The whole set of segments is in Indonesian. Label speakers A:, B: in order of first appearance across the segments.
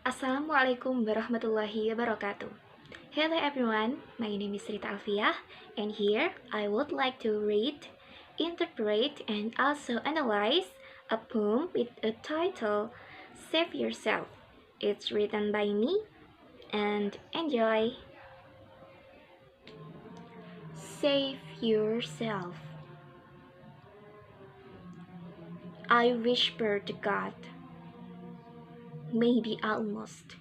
A: Assalamualaikum warahmatullahi wabarakatuh. Hello everyone, my name is Rita Alfiah, and here I would like to read, interpret, and also analyze a poem with a title Save Yourself. It's written by me, and enjoy. Save yourself. I whisper to God, maybe almost.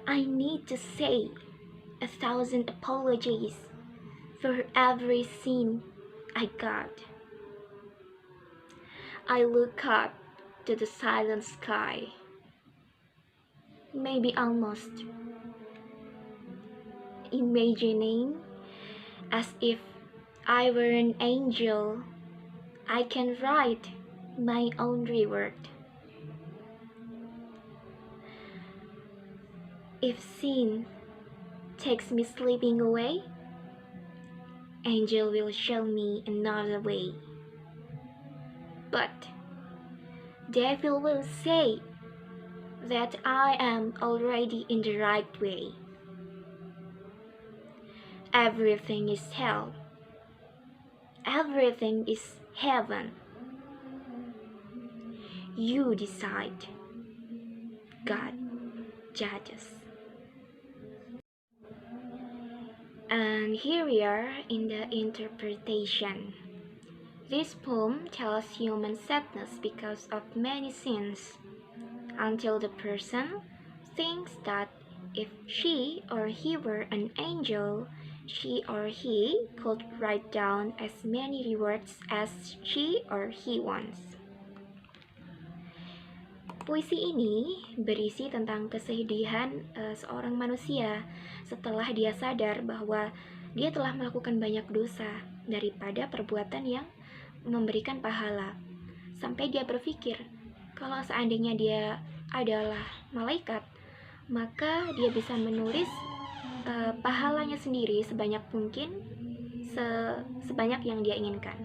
A: I need to say 1,000 apologies for every sin I got. I look up to the silent sky, maybe almost imagining as if I were an angel. I can write my own reward. If sin takes me sleeping away, angel will show me another way. But devil will say that I am already in the right way. Everything is hell. Everything is heaven. You decide. God judges. And here we are in the interpretation. This poem tells human sadness because of many sins, until the person thinks that if she or he were an angel, she or he could write down as many rewards as she or he wants. Puisi ini berisi tentang kesedihan seorang manusia setelah dia sadar bahwa dia telah melakukan banyak dosa daripada perbuatan yang memberikan pahala. Sampai dia berpikir, kalau seandainya dia adalah malaikat, maka dia bisa menulis pahalanya sendiri sebanyak mungkin, sebanyak yang dia inginkan.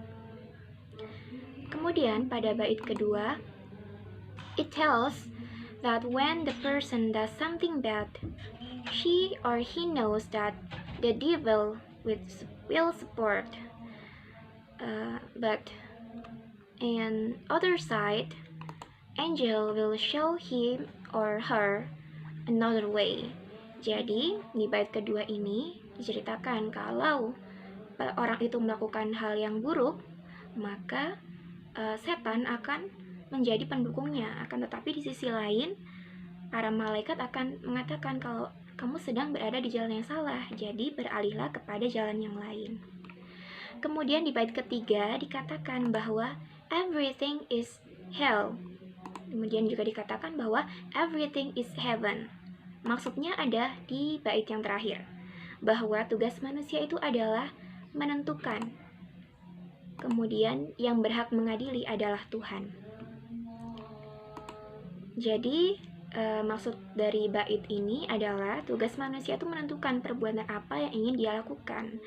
A: Kemudian pada bait kedua, it tells that when the person does something bad, she or he knows that the devil will support. But on other side, angel will show him or her another way. Jadi di bait kedua ini diceritakan kalau orang itu melakukan hal yang buruk, maka setan akan menjadi pendukungnya. Akan tetapi di sisi lain, para malaikat akan mengatakan kalau kamu sedang berada di jalan yang salah, jadi beralihlah kepada jalan yang lain. Kemudian di bait ketiga dikatakan bahwa everything is hell. Kemudian juga dikatakan bahwa everything is heaven. Maksudnya ada di bait yang terakhir, bahwa tugas manusia itu adalah menentukan. Kemudian yang berhak mengadili adalah Tuhan. Jadi maksud dari bait ini adalah tugas manusia itu menentukan perbuatan apa yang ingin dia lakukan.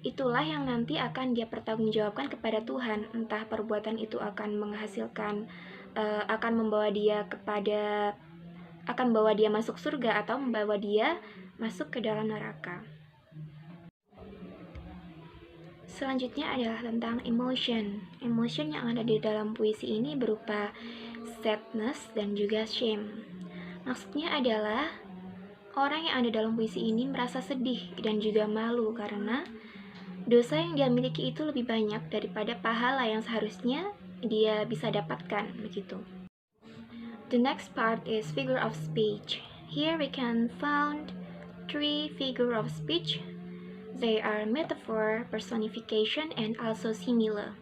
A: Itulah yang nanti akan dia pertanggungjawabkan kepada Tuhan. Entah perbuatan itu akan menghasilkan, akan membawa dia masuk surga atau membawa dia masuk ke dalam neraka. Selanjutnya adalah tentang emotion. Emotion yang ada di dalam puisi ini berupa sadness dan juga shame. Maksudnya adalah orang yang ada dalam puisi ini merasa sedih dan juga malu karena dosa yang dia miliki itu lebih banyak daripada pahala yang seharusnya dia bisa dapatkan, begitu. The next part is figure of speech. Here we can find 3 figure of speech. They are metaphor, personification, and also simile.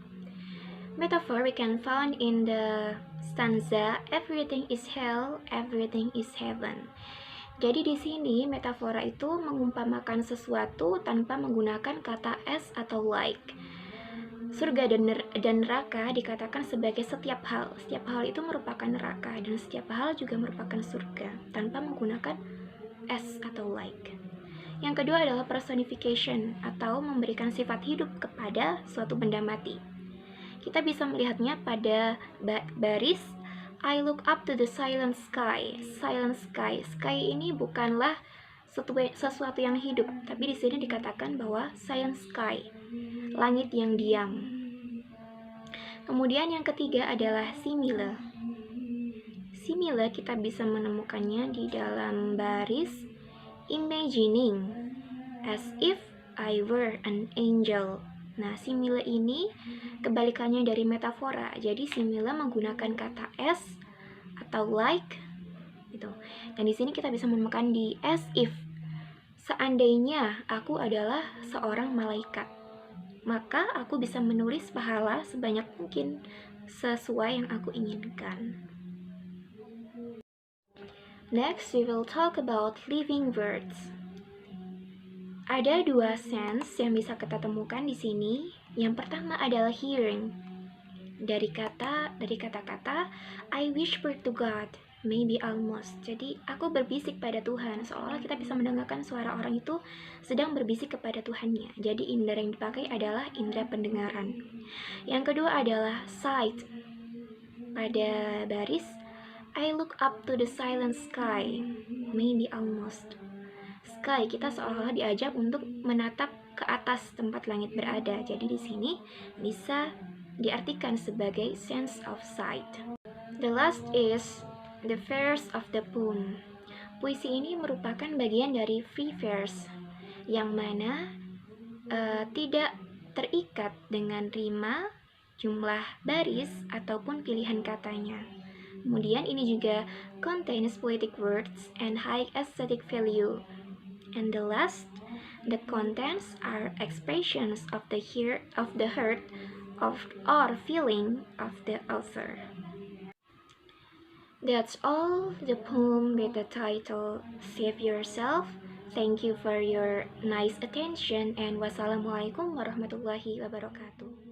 A: Metaphor we can find in the stanza everything is hell, everything is heaven. Jadi di sini metafora itu mengumpamakan sesuatu tanpa menggunakan kata as atau like. Surga dan neraka dikatakan sebagai setiap hal. Setiap hal itu merupakan neraka dan setiap hal juga merupakan surga tanpa menggunakan as atau like. Yang kedua adalah personification atau memberikan sifat hidup kepada suatu benda mati. Kita bisa melihatnya pada baris I look up to the silent sky. Silent sky. Sky ini bukanlah sesuatu yang hidup, tapi di sini dikatakan bahwa silent sky, langit yang diam. Kemudian yang ketiga adalah simile. Simile kita bisa menemukannya di dalam baris imagining as if I were an angel. Nah, simile ini kebalikannya dari metafora. Jadi simile menggunakan kata as atau like gitu. Dan di sini kita bisa menemukan di as if. Seandainya aku adalah seorang malaikat, maka aku bisa menulis pahala sebanyak mungkin sesuai yang aku inginkan. Next, we will talk about living words. Ada dua sense yang bisa kita temukan di sini. Yang pertama adalah hearing. Dari kata-kata I whisper to God, maybe almost. Jadi aku berbisik pada Tuhan, seolah-olah kita bisa mendengarkan suara orang itu sedang berbisik kepada Tuhannya. Jadi indera yang dipakai adalah indera pendengaran. Yang kedua adalah sight. Pada baris I look up to the silent sky, maybe almost. Sky, kita seolah-olah diajak untuk menatap ke atas tempat langit berada. Jadi di sini bisa diartikan sebagai sense of sight. The last is the verse of the poem. Puisi ini merupakan bagian dari free verse, yang mana tidak terikat dengan rima, jumlah baris, ataupun pilihan katanya. Kemudian ini juga contains poetic words and high aesthetic value. And the last, the contents are expressions of the heart or feeling of the author. That's all the poem with the title Save Yourself. Thank you for your nice attention and wassalamualaikum warahmatullahi wabarakatuh.